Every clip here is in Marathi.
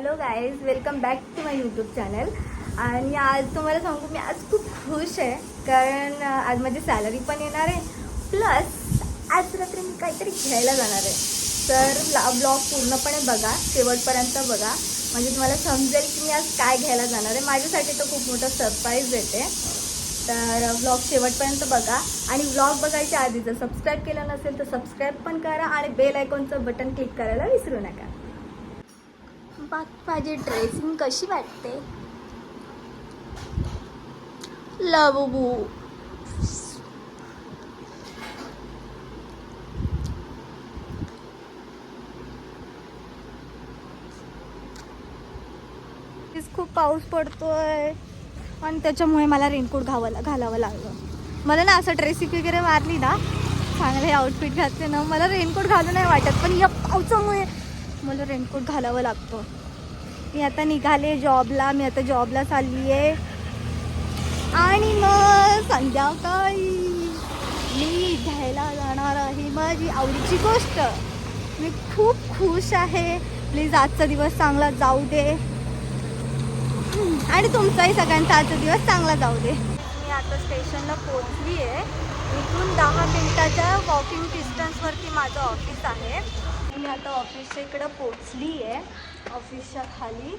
Hello guys, welcome back to my YouTube channel. आणि आज तुम्हाला सांगू, मी आज खूप खुश आहे कारण आज माझी सॅलरी पण येणार आहे. प्लस आज रात्री मी काहीतरी घ्यायला जाणार आहे. तर ब्लॉग पूर्णपणे बघा, शेवटपर्यंत बघा, म्हणजे तुम्हाला समजेल की मी आज काय घ्यायला जाणार आहे. माझ्यासाठी तर खूप मोठं सरप्राईज येते. तर ब्लॉग शेवटपर्यंत बघा. आणि ब्लॉग बघायच्या आधी जर सबस्क्राईब केलं नसेल तर सबस्क्राईब पण करा आणि बेल आयकॉनचं बटन क्लिक करायला विसरू नका. माझी ड्रेसिंग कशी वाटते लवबू? खूप पाऊस पडतोय आणि त्याच्यामुळे मला रेनकोट घालावं लागलं. मला ना असं ड्रेसिंग वगैरे मारली ना, चांगले आउटफिट घातले ना, मला रेनकोट घालू नाही वाटत. पण या पावसामुळे मला रेनकोट घालावं लागतो. मी आता निघाले जॉबला. मी आता जॉबला चालली आहे आणि मग संध्याकाळी मी घ्यायला जाणार आहे माझी आवडीची गोष्ट. मी खूप खुश आहे. प्लीज आजचा दिवस चांगला जाऊ दे आणि तुमचाही सगळ्यांचा आजचा दिवस चांगला जाऊ दे. मी आता स्टेशनला पोहोचली आहे. इथून 10 मिनिटाच्या वॉकिंग डिस्टन्सवरती माझं ऑफिस आहे. मी आता ऑफिसच्या इकडं पोचली आहे, ऑफिसच्या खाली.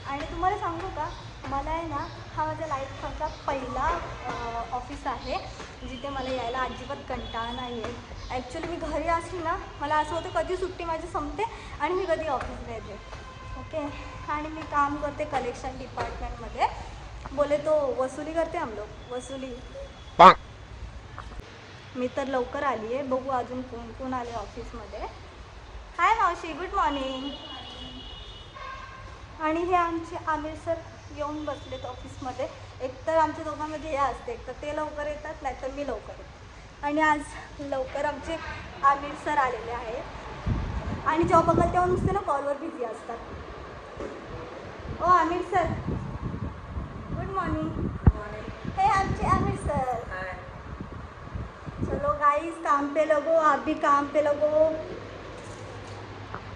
आणि तुम्हाला सांगू का, मला आहे ना, हा माझ्या लाईफचा पहिला ऑफिस आहे जिथे मला यायला अजिबात कंटाळा नाही आहे. ॲक्च्युली मी घरी असली ना, मला असं होतं कधी सुट्टी माझी संपते आणि मी कधी ऑफिसला येते. ओके. आणि मी काम करते कलेक्शन डिपार्टमेंटमध्ये. बोले तो वसुली करते हम लोग, वसुली. मी तर लवकर आली आहे. बघू अजून कोण कोण आले ऑफिसमध्ये. हाय मावशी, गुड मॉर्निंग. आणि हे आमचे आमिर सर येऊन बसलेत ऑफिसमध्ये. एकतर आमच्या दोघांमध्ये हे असते, एक तर ते लवकर येतात, नाही तर मी लवकर येते. आणि आज लवकर आमचे आमिर सर आलेले आहेत. आणि जेव्हा बघाल तेव्हा नुसते ना कॉलवर बिझी असतात. ओ आमिर सर, गुड मॉर्निंग. हे आमचे आमिर सर. चलो गाइस, काम पे लगो, आप भी काम पे लगो.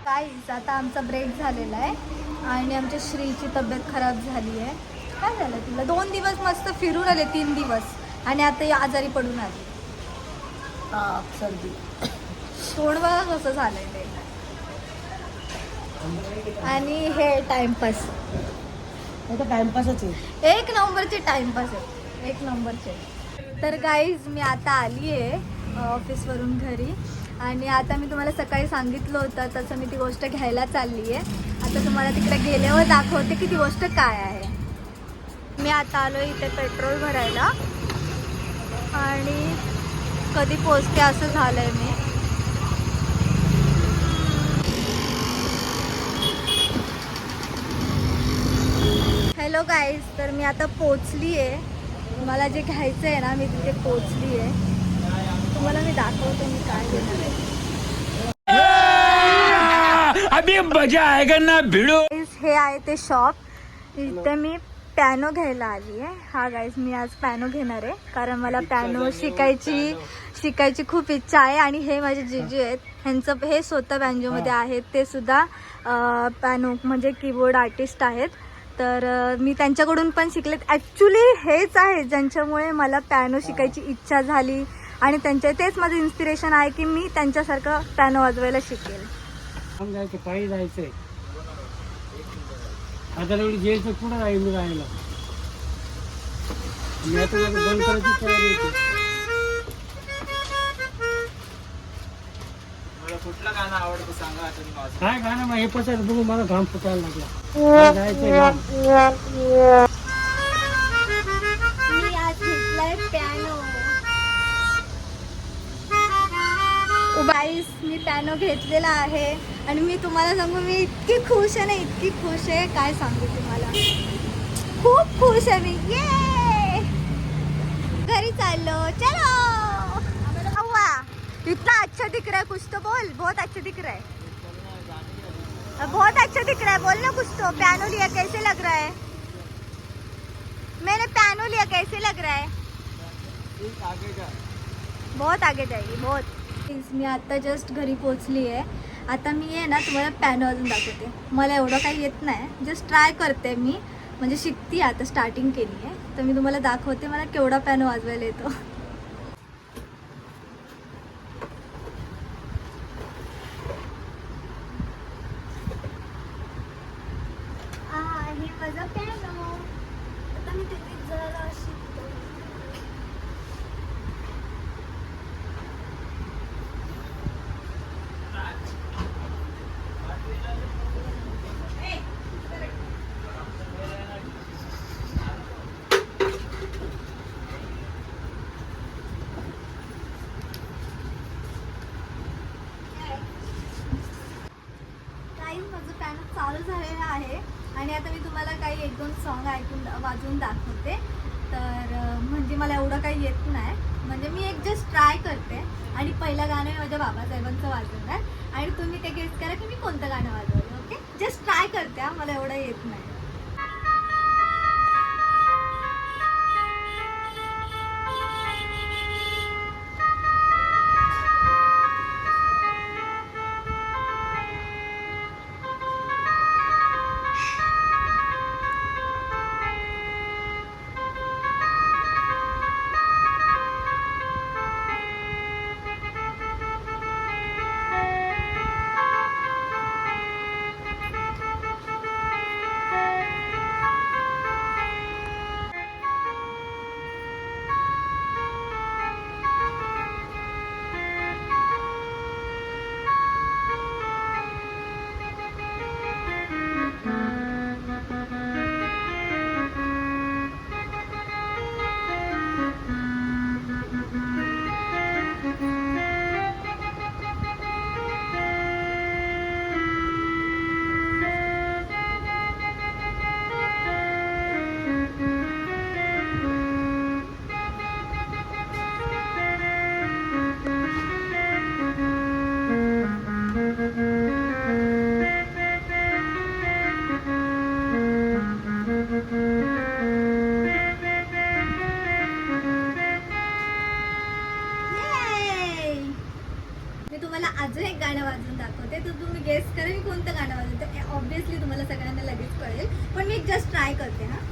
गाइस, आता आमचा ब्रेक झालेला आहे आणि आमच्या श्रीची तब्येत खराब झाली आहे. काय झालं तिला? 2 दिवस मस्त फिरून आले, 3 दिवस, आणि आता आजारी पडून आली. सर्दी. तोंड बघा कसं झालंय ते. आणि हे टाइमपास, टाइमपासच आहे. 1 नंबरचे टाइमपास आहे, 1 नंबरचे. तर गाईज, मी आता आली आहे ऑफिसवरून घरी. आणि आता मी तुम्हाला सकाळी सांगितलं होतं तसं मी ती गोष्ट घ्यायला चालली आहे. आता तुम्हाला तिकडे गेल्यावर दाखवते की ती गोष्ट काय आहे. मी आता आलो इथे पेट्रोल भरायला आणि कधी पोचते असं झालं आहे मी. हॅलो गाईज, तर मी आता पोचली आहे. मला जे घ्यायचं आहे ना, मी तिथे पोचली आहे. तुम्हाला मी दाखवतो मी काय घेणार आहे. अभी मजा आएगा ना भिड़ो. हे आहे ते शॉप. इथे मी पियानो घ्यायला आली आहे. हा गाईज, मी आज पियानो घेणार आहे कारण मला पियानो शिकायची खूप इच्छा आहे. आणि हे माझे जीजू आहेत, ह्यांचं हे स्वतः बँजोमध्ये आहेत. ते सुद्धा पियानो म्हणजे कीबोर्ड आर्टिस्ट आहेत. तर मी त्यांच्याकडून पण शिकले. ॲक्च्युली हेच आहे ज्यांच्यामुळे मला पियानो शिकायची इच्छा झाली. आणि तेच माझं इन्स्पिरेशन आहे की मी त्यांच्यासारखं पियानो वाजवायला शिकेल. जायचं, पायी जायचंय. आता एवढी जेलचं पुढं राहील मी राहायला. मी आता बंद करायची तयारी होती. कुठलं गाणं आवडतं सांगा. काय गाणं मग हे पसायला बघून मला घाम फुटायला लागला. जायचंय. मी आज घेतलाय पियानो. गाईस, मी पियानो घेतलेला आहे आणि मी तुम्हाला सांगू, मी इतकी खुश आहे ना, इतकी खुश आहे काय सांगू तुम्हाला. खूप खुश आहे मी. ये घरी चाललो, चलो. अव्वा, इतना अच्छा दिख रहा है, कुछ तो बोल. बहुत अच्छा दिख रहा है, बहुत अच्छा दिख रहा है. बोल ना कुछ तो. पियानो लिया, कैसे लग रहा है? मैंने पियानो लिया, कैसे लग रहा है? बहुत आगे जाएगी, बहुत. मी आता जस्ट घरी पोचली आहे आता मी आहे ना तुम्हाला पियानो वाजवून दाखवते. मला एवढं काही येत नाही, जस्ट ट्राय करते मी, म्हणजे शिकते आता, स्टार्टिंग केली आहे. तर मी तुम्हाला दाखवते मला केवढा पियानो वाजवायला येतो. हे माझा पियानो. आता मी तिथे जरा शिकतो. माझं पियानो चालू झालेलं आहे आणि आता मी तुम्हाला काही 1-2 सॉन्ग वाजवून दाखवते. तर म्हणजे मला एवढं काही येत नाही, म्हणजे मी एक जस्ट ट्राय करते. आणि पहिलं गाणं मी माझ्या बाबासाहेबांचं वाजवणार आणि तुम्ही ते गेस करा की मी कोणतं गाणं वाजवलं. ओके, जस्ट ट्राय करते. मला एवढं येत नाही. अजून एक गाणं वाजवून दाखवते, तर तुम्ही गेस करा मी कोणतं गाणं वाजवते. ऑब्विसली तुम्हाला सगळ्यांना लगेच कळेल, पण मी जस्ट ट्राय करते. हा,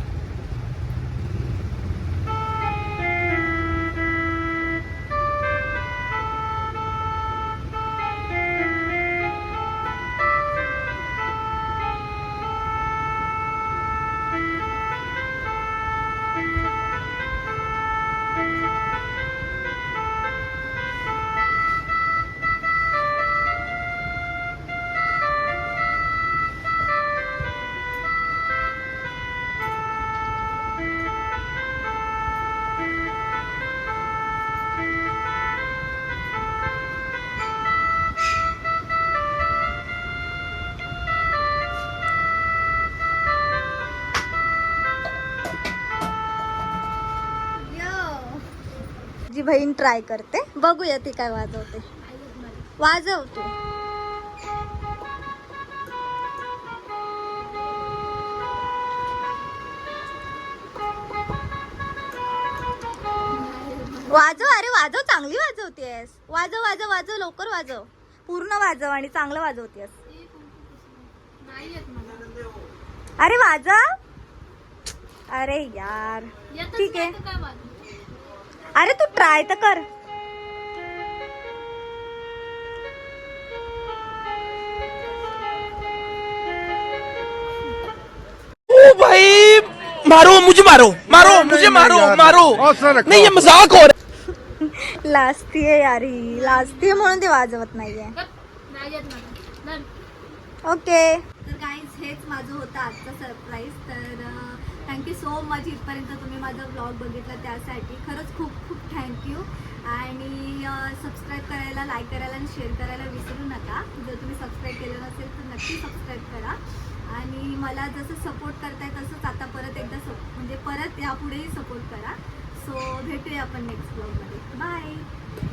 जी बहीण ट्राय करते, बघूया ती काय वाजवते. वाजव तू. वाजव, अरे वाजव, चांगली वाजवतेस. वाजव वाजव वाजव, लवकर वाजव, पूर्ण वाजव आणि चांगलं वाजवतेस. अरे वाजव. अरे यार, ठीक आहे. अरे तू ट्राय तर कर. ओ भाई, मारो मुझे, मारो मारो मुझे, मारो मारो. नहीं, ये मजाक हो रहा. लाजती आहे यार, ही लाजती आहे म्हणून ते वाजवत नाहीये. ओके, तर गाईज हेच माझं होतं आजचं सरप्राईज. तर थँक्यू सो मच इथपर्यंत तुम्ही माझा ब्लॉग बघितला त्यासाठी. खरंच खूप खूप थँक्यू. आणि सबस्क्राईब करायला, लाईक करायला आणि शेअर करायला विसरू नका. जर तुम्ही सबस्क्राईब केलं नसेल तर नक्की सबस्क्राईब करा. आणि मला जसं सपोर्ट करताय तसंच आता परत एकदा म्हणजे परत यापुढेही सपोर्ट करा. सो भेटूया आपण नेक्स्ट ब्लॉगमध्ये. बाय.